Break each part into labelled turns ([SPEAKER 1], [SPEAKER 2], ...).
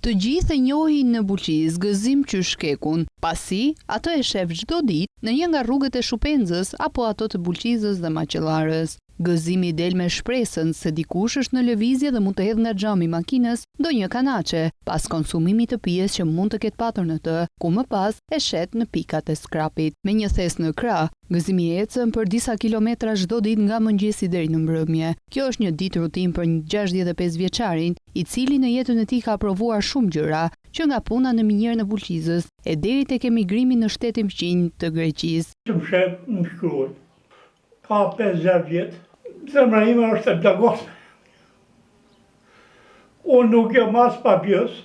[SPEAKER 1] Të gjithë e njohin në Bulqiz Gëzim Qyshkekun, pasi ato e shef çdo ditë në një nga rrugët e Shupenzës apo ato të Bulqizës dhe Maqellarës. Gëzimi del me shpresën se dikush është në lëvizje dhe mund të hedhë nga xhami i makinës ndonjë kanaçe, pas konsumimit të pijes që mund të ketë patur në të, ku më pas e shet në pikat e skrapit. Me një thes në krah, Gëzimi ecën për disa kilometra çdo ditë nga mëngjesi deri në mbrëmje. Kjo është një ditë rutinë për një 65 vjeçarin, i cili në jetën e tij ka provuar shumë gjëra, që nga puna në minjerë në Bulqizës e deri tek emigrimi në shtetin fqinj të Greqisë.
[SPEAKER 2] Që më shep në shkruaj, ka 50 vjetë, zemra ime është e plagosme. Unë nuk jam as papjës,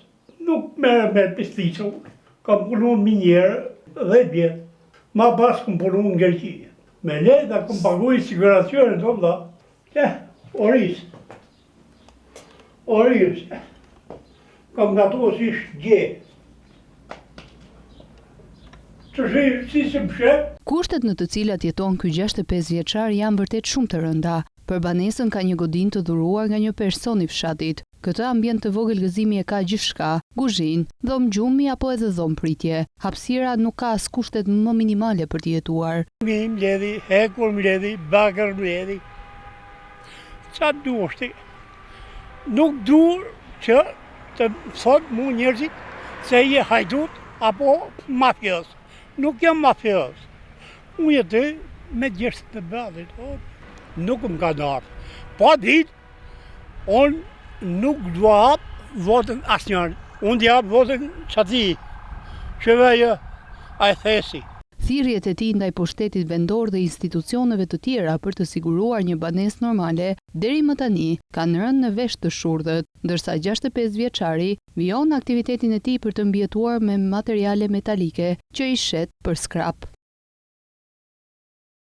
[SPEAKER 2] nuk merrem me pislicën, kam punu në minjerë 10 vjetë, ma pas kam punu në Greqi. Me leta kam paguaj siguracionin të vëlla, oris, kam gatu si shgje. Si se më shep.
[SPEAKER 1] Kushtet në të cilat jeton ky 65 vjeçar janë vërtet shumë të rënda. Për banesën ka një godinë të dhuruar nga një person i fshatit. Këtë ambient të vogël Gëzimi e ka gjithçka, kuzhinë, dhomë gjumi apo edhe dhomë pritje. Hapësira nuk ka as kushtet më minimale për të jetuar.
[SPEAKER 2] Mi mbledhi, hekur mbledhi, bakër mbledhi. Qa duhesh ti? Nuk duhet që të thot mu njerëzit se je hajdut apo mafjos. Nuk jam mafjos. Unë jetoj me gjesht të balit. Nuk më ka darë. Pa ditë, unë nuk dua hapë votën asnjëri. Unë t'jap votën qati. Që vejo, a e thesi.
[SPEAKER 1] Thirrjet e tij ndaj pushtetit vendor dhe institucioneve të tjera për të siguruar një banesë normale deri më tani kanë rënë në vesh të shurdhët, ndërsa 65 vjeçari vijon aktivitetin e tij për të mbijetuar me materiale metalike që i shet për skrap.